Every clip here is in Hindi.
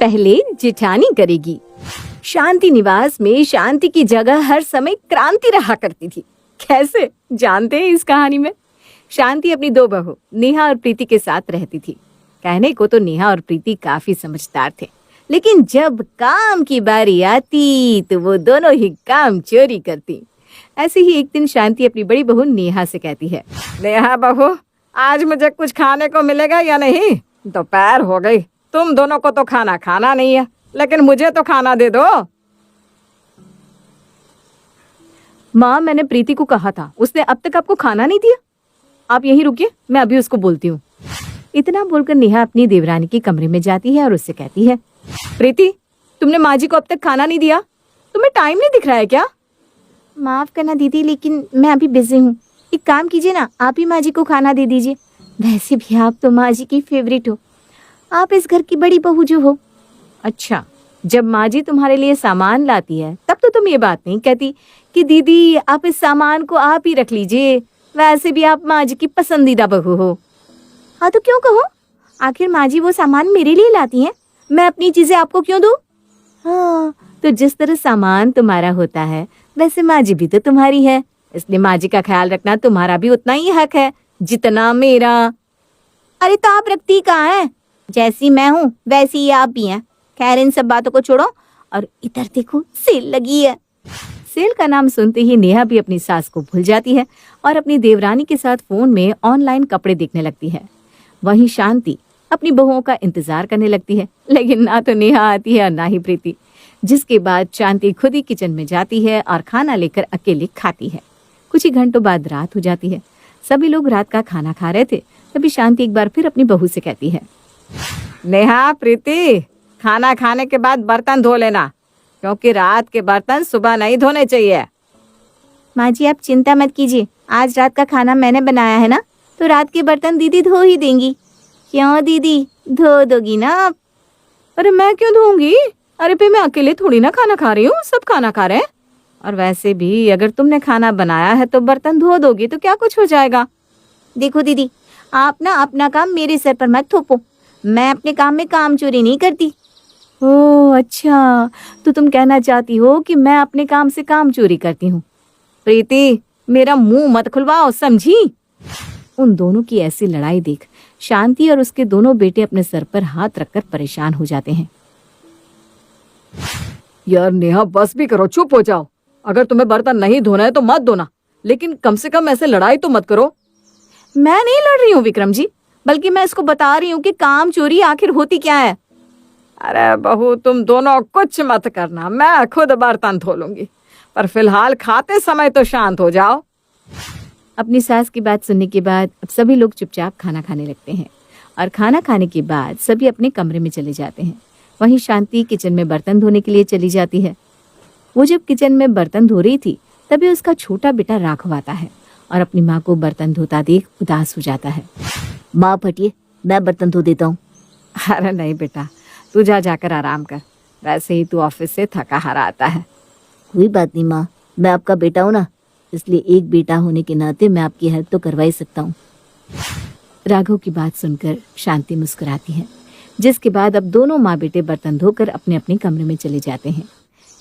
पहले जेठानी करेगी। शांति निवास में शांति की जगह हर समय क्रांति रहा करती थी। कैसे जानते हैं इस कहानी में? शांति अपनी दो बहू नेहा और प्रीति के साथ रहती थी। कहने को तो नेहा और प्रीति काफी समझदार थे, लेकिन जब काम की बारी आती तो वो दोनों ही काम चोरी करती। ऐसे ही एक दिन शांति अपनी बड़ी बहू नेहा से कहती है, नेहा बहू, आज मुझे कुछ खाने को मिलेगा या नहीं? दोपहर हो गई, तुम दोनों को तो खाना खाना नहीं है, लेकिन मुझे तो खाना दे दो। माँ, मैंने प्रीति को कहा था, उसने अब तक आपको खाना नहीं दिया। आप यहीं रुकिए, मैं अभी उसको बोलती हूँ। इतना बोलकर नेहा अपनी देवरानी के कमरे में जाती है और उससे कहती है, प्रीति, तुमने माँ जी को अब तक खाना नहीं दिया, तुम्हें टाइम नहीं दिख रहा है क्या? माफ करना दीदी, लेकिन मैं अभी बिजी हूँ। एक काम कीजिए ना, आप ही माँ जी को खाना दे दीजिए। वैसे भी आप तो माँ जी की फेवरेट हो, आप इस घर की बड़ी बहू जो हो। अच्छा, जब माँ जी तुम्हारे लिए सामान लाती है तब तो तुम ये बात नहीं कहती कि दीदी आप इस सामान को आप ही रख लीजिए, वैसे भी आप माँ जी की पसंदीदा बहू हो। हाँ तो क्यों कहो, आखिर माँ जी वो सामान मेरे लिए लाती हैं, मैं अपनी चीजें आपको क्यों दूँ? हाँ, तो जिस तरह सामान तुम्हारा होता है वैसे माँ जी भी तो तुम्हारी है, इसलिए माँ जी का ख्याल रखना तुम्हारा भी उतना ही हक है जितना मेरा। अरे तो आप रखती कहाँ हैं? जैसी मैं हूँ वैसी ही आप भी हैं। खैर, इन सब बातों को छोड़ो और इधर देखो, सेल लगी है। सेल का नाम सुनते ही नेहा भी अपनी सास को भूल जाती है और अपनी देवरानी के साथ फोन में ऑनलाइन कपड़े देखने लगती है। वहीं शांति अपनी बहुओं का इंतजार करने लगती है, लेकिन ना तो नेहा आती है और ना ही प्रीति। जिसके बाद शांति खुद ही किचन में जाती है और खाना लेकर अकेले खाती है। कुछ ही घंटों बाद रात हो जाती है। सभी लोग रात का खाना खा रहे थे, तभी शांति एक बार फिर अपनी बहू से कहती है, नेहा, प्रीति, खाना खाने के बाद बर्तन धो लेना, क्योंकि रात के बर्तन सुबह नहीं धोने चाहिए। माँ जी आप चिंता मत कीजिए, आज रात का खाना मैंने बनाया है ना, तो रात के बर्तन दीदी धो ही देंगी। क्यों दीदी, धो दोगी ना आप? अरे मैं क्यों धोऊंगी? अरे पे मैं अकेले थोड़ी ना खाना खा रही हूँ, सब खाना खा रहे हैं। और वैसे भी अगर तुमने खाना बनाया है तो बर्तन धो दोगी तो क्या कुछ हो जाएगा। देखो दीदी, आप ना अपना काम मेरे सर पर मत थोपो, मैं अपने काम में काम चोरी नहीं करती। ओह अच्छा, तो तुम कहना चाहती हो कि मैं अपने काम से काम चोरी करती हूँ। प्रीति, मेरा मुंह मत खुलवाओ, समझी? उन दोनों की ऐसी लड़ाई देख शांति और उसके दोनों बेटे अपने सर पर हाथ रखकर परेशान हो जाते हैं। यार नेहा, बस भी करो, चुप हो जाओ। अगर तुम्हें बर्तन नहीं धोना है तो मत धोना, लेकिन कम से कम ऐसे लड़ाई तो मत करो। मैं नहीं लड़ रही हूँ विक्रम जी, बल्कि मैं इसको बता रही हूँ कि काम चोरी आखिर होती क्या है। अरे बहू, तुम दोनों कुछ मत करना, मैं खुद बर्तन धो लूंगी, पर फिलहाल खाते समय तो शांत हो जाओ। अपनी सास की बात सुनने के बाद अब सभी लोग चुपचाप खाना खाने लगते हैं और खाना खाने के बाद सभी अपने कमरे में चले जाते हैं। वहीं शांति किचन में बर्तन धोने के लिए चली जाती है। वो जब किचन में बर्तन धो रही थी तभी उसका छोटा बेटा राघव आता है और अपनी माँ को बर्तन धोता देख उदास हो जाता है। माँ फटिए, मैं बर्तन धो देता हूँ। अरे नहीं बेटा, तू जाकर आराम कर, वैसे ही तू ऑफिस से थका हारा आता है। कोई बात नहीं माँ, मैं आपका बेटा हूँ ना, इसलिए एक बेटा होने के नाते मैं आपकी हेल्प तो करवा ही सकता हूँ। राघव की बात सुनकर शांति मुस्कुराती है, जिसके बाद अब दोनों माँ बेटे बर्तन धोकर अपने अपने कमरे में चले जाते हैं।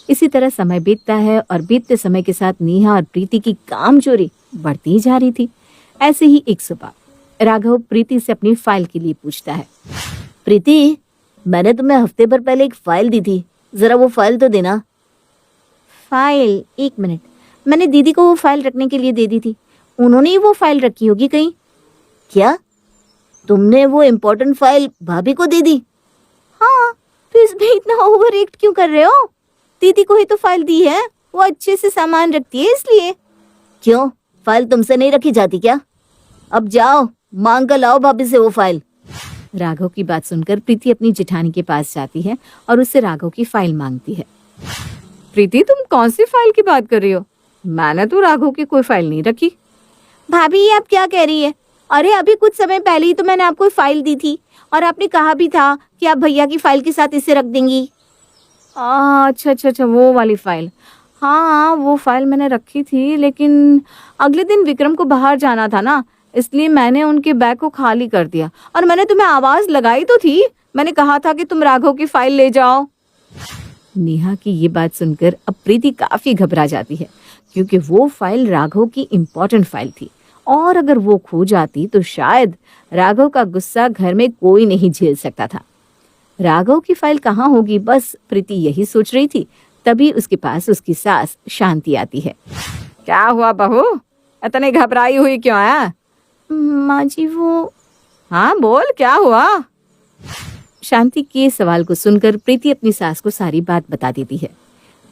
इसी तरह समय बीतता है और बीतते समय के साथ नेहा और प्रीति की काम चोरी बढ़ती ही जा रही थी। ऐसे ही एक सुबह राघव प्रीति से अपनी फाइल के लिए पूछता है, प्रीति, मैंने तुम्हें हफ्ते भर पहले एक फाइल दी थी, जरा वो फाइल तो देना। फाइल? एक मिनट, मैंने दीदी को वो फाइल रखने के लिए दे दी थी, उन्होंने ही वो फाइल रखी होगी कहीं। क्या तुमने वो इम्पोर्टेंट फाइल भाभी को दे दी? हाँ, तो इसमें इतना ओवर एक्ट क्यों कर रहे हो? दीदी को ही तो फाइल दी है, वो अच्छे से सामान रखती है इसलिए। क्यों, फाइल तुमसे नहीं रखी जाती क्या? अब जाओ मांग कर लाओ भाभी से वो फाइल। राघव की बात सुनकर प्रीति अपनी जेठानी के पास जाती है और उससे राघव की फाइल मांगती है। प्रीति, तुम कौन सी फाइल की बात कर रही हो? मैंने तो राघव की कोई फाइल नहीं रखी। भाभी, ये आप क्या कह रही है? अरे अभी कुछ समय पहले ही तो मैंने आपको फाइल दी थी और आपने कहा भी था कि आप भैया की फाइल के साथ इसे रख देंगी। अच्छा, वो वाली फाइल। हाँ, वो फाइल मैंने रखी थी, लेकिन अगले दिन विक्रम को बाहर जाना था ना, इसलिए मैंने उनके बैग को खाली कर दिया और मैंने तुम्हें आवाज लगाई तो थी, मैंने कहा था कि तुम राघव की फाइल ले जाओ। नेहा की ये बात सुनकर अब प्रीति काफी घबरा जाती है, क्योंकि वो फाइल राघव की इम्पोर्टेंट फाइल थी, और अगर वो खो जाती तो शायद राघव का गुस्सा घर में कोई नहीं झेल सकता था। राघव की फाइल कहाँ होगी, बस प्रीति यही सोच रही थी। तभी उसके पास उसकी सास शांति आती है। क्या हुआ बहू, इतनी घबराई हुई क्यों है? माँ जी वो। हाँ बोल, क्या हुआ? शांति के सवाल को सुनकर प्रीति अपनी सास को सारी बात बता देती है।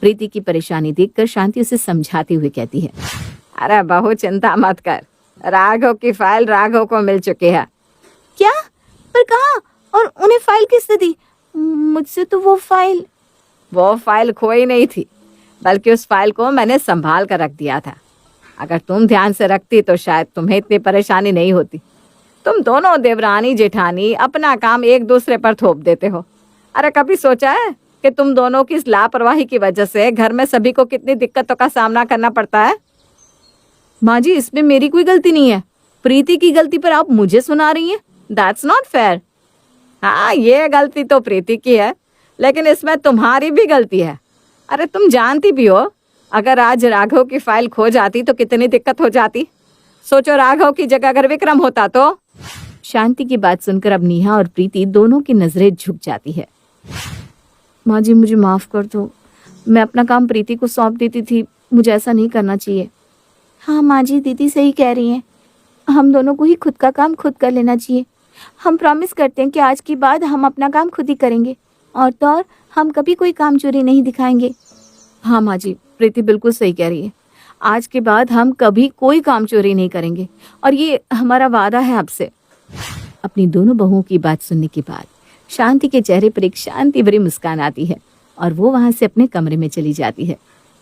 प्रीति की परेशानी देखकर शांति उसे समझाते हुए कहती है, अरे बहू चिंता मत कर, राघव की फाइल राघव को मिल चुकी है। क्या? पर कहाँ? और उन्हें फाइल किसने दी? मुझसे तो वो फाइल खोई नहीं थी, बल्कि उस फाइल को मैंने संभाल कर रख दिया था। अगर तुम ध्यान से रखती तो शायद तुम्हें इतनी परेशानी नहीं होती। तुम दोनों देवरानी जेठानी अपना काम एक दूसरे पर थोप देते हो। अरे कभी सोचा है कि तुम दोनों की इस लापरवाही की वजह से घर में सभी को कितनी दिक्कतों का सामना करना पड़ता है? माँ जी इसमें मेरी कोई गलती नहीं है, प्रीति की गलती पर आप मुझे सुना रही हैं। That's not fair. हाँ, ये गलती तो प्रीति की है, लेकिन इसमें तुम्हारी भी गलती है। अरे तुम जानती भी हो, अगर आज राघव की फाइल खो जाती तो कितनी दिक्कत हो जाती। सोचो राघव की जगह अगर विक्रम होता तो। शांति की बात सुनकर अब नेहा और प्रीति दोनों की नजरें झुक जाती है। माँ जी मुझे माफ कर दो, मैं अपना काम प्रीति को सौंप देती थी, मुझे ऐसा नहीं करना चाहिए। हाँ माँ जी, दीदी सही कह रही हैं, हम दोनों को ही खुद का काम खुद कर लेना चाहिए। हम प्रॉमिस करते हैं कि आज के बाद हम अपना काम खुद ही करेंगे, और तो और हम कभी कोई काम चोरी नहीं दिखाएंगे। हाँ माँ जी, प्रीति बिल्कुल सही कह रही है, आज के बाद हम कभी कोई काम चोरी नहीं करेंगे, और ये हमारा वादा है आपसे। अपनी दोनों बहुओं की बात सुनने के बाद शांति के चेहरे पर एक शांति भरी मुस्कान आती है, और वो वहां से अपने कमरे में चली जाती है।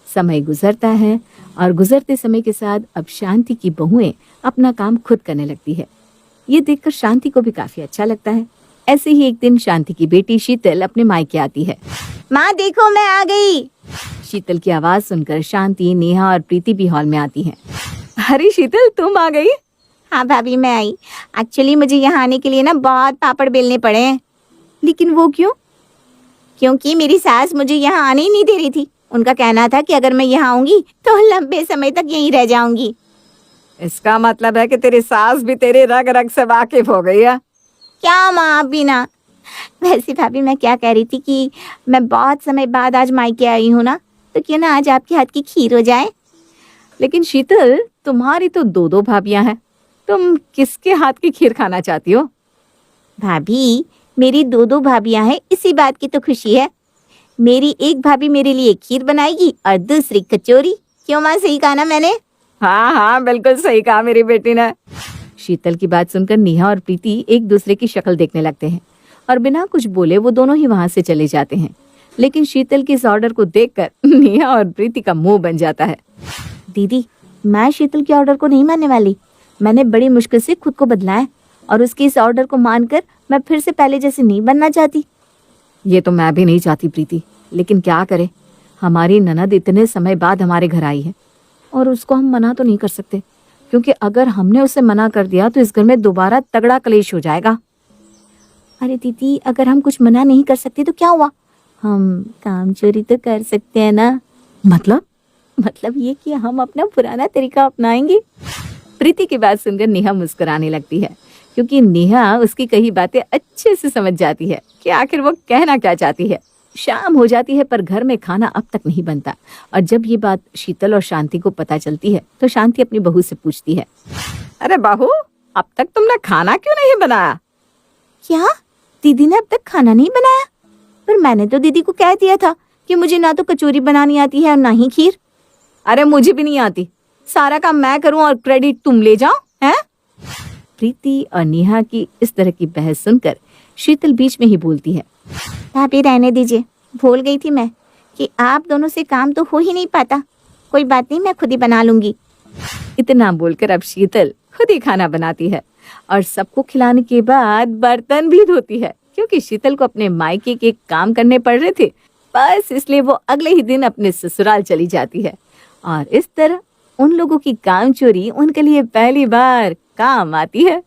समय गुजरता है, और गुजरते समय के साथ अब शांति की बहुएं अपना काम खुद करने लगती है। ये देखकर शांति को भी काफी अच्छा लगता है। ऐसे ही एक दिन शांति की बेटी शीतल अपने मायके आती है। माँ देखो मैं आ गई। शीतल की आवाज सुनकर शांति, नेहा और प्रीति भी हॉल में आती हैं। अरे शीतल, तुम आ गई? हाँ भाभी मैं आई। एक्चुअली मुझे यहाँ आने के लिए ना बहुत पापड़ बेलने पड़े हैं। लेकिन वो क्यों? क्योंकि मेरी सास मुझे यहाँ आने ही नहीं दे रही थी। उनका कहना था कि अगर मैं यहाँ आऊंगी तो लंबे समय तक यहीं रह जाऊंगी। इसका मतलब है कि तेरी सास भी तेरे रग रग से वाकिफ हो गई है। क्या माँ, आप भी ना। वैसे भाभी मैं क्या कह रही थी कि मैं बहुत समय बाद आज मायके आई हूँ ना, तो क्यों ना आज आपके हाथ की खीर हो जाए। लेकिन शीतल, तुम्हारी तो दो दो भाभियां हैं, तुम किसके हाथ की खीर खाना चाहती हो? भाभी मेरी दो दो भाभियां हैं, इसी बात की तो खुशी है। मेरी एक भाभी मेरे लिए खीर बनाएगी और दूसरी कचौरी। क्यों माँ, सही कहा ना मैंने? हाँ हाँ, बिल्कुल सही कहा मेरी बेटी ने। शीतल की बात सुनकर नेहा और प्रीति एक दूसरे की शक्ल देखने लगते हैं, और बिना कुछ बोले वो दोनों ही वहां से चले जाते हैं। लेकिन शीतल के इस ऑर्डर को देखकर नेहा और प्रीति का मुंह बन जाता है। दीदी, मैं शीतल के ऑर्डर को नहीं मानने वाली। मैंने बड़ी मुश्किल से खुद को बदला है, और उसके इस ऑर्डर को मानकर मैं फिर से पहले जैसे नहीं बनना चाहती। ये तो मैं भी नहीं चाहती प्रीति, लेकिन क्या करें, हमारी ननद इतने समय बाद हमारे घर आई है, और उसको हम मना तो नहीं कर सकते, क्योंकि अगर हमने उसे मना कर दिया तो इस घर में दोबारा तगड़ा कलेश हो जाएगा। अरे दीदी, अगर हम कुछ मना नहीं कर सकते तो क्या हुआ, हम काम चोरी तो कर सकते हैं ना। मतलब ये कि हम अपना पुराना तरीका अपनाएंगे। प्रीति की बात सुनकर नेहा मुस्कुराने लगती है, क्योंकि नेहा उसकी कही बातें अच्छे से समझ जाती है कि आखिर वो कहना क्या चाहती है। शाम हो जाती है, पर घर में खाना अब तक नहीं बनता, और जब ये बात शीतल और शांति को पता चलती है तो शांति अपनी बहू से पूछती है, अरे बहू, अब तक तुमने खाना क्यों नहीं बनाया? क्या दीदी ने अब तक खाना नहीं बनाया? पर मैंने तो दीदी को कह दिया था कि मुझे ना तो कचौरी बनानी आती है और ना ही खीर। अरे मुझे भी नहीं आती, सारा काम मैं करूं और क्रेडिट तुम ले जाओ, हैं? प्रीति और नेहा की इस तरह की बहस सुनकर शीतल बीच में ही बोलती है, भाभी रहने दीजिए, भूल गई थी मैं कि आप दोनों से काम तो हो ही नहीं पाता। कोई बात नहीं, मैं खुद ही बना लूंगी। इतना बोलकर अब शीतल खुद ही खाना बनाती है, और सबको खिलाने के बाद बर्तन भी धोती है, क्योंकि शीतल को अपने मायके के काम करने पड़ रहे थे। बस इसलिए वो अगले ही दिन अपने ससुराल चली जाती है, और इस तरह उन लोगों की काम चोरी उनके लिए पहली बार काम आती है।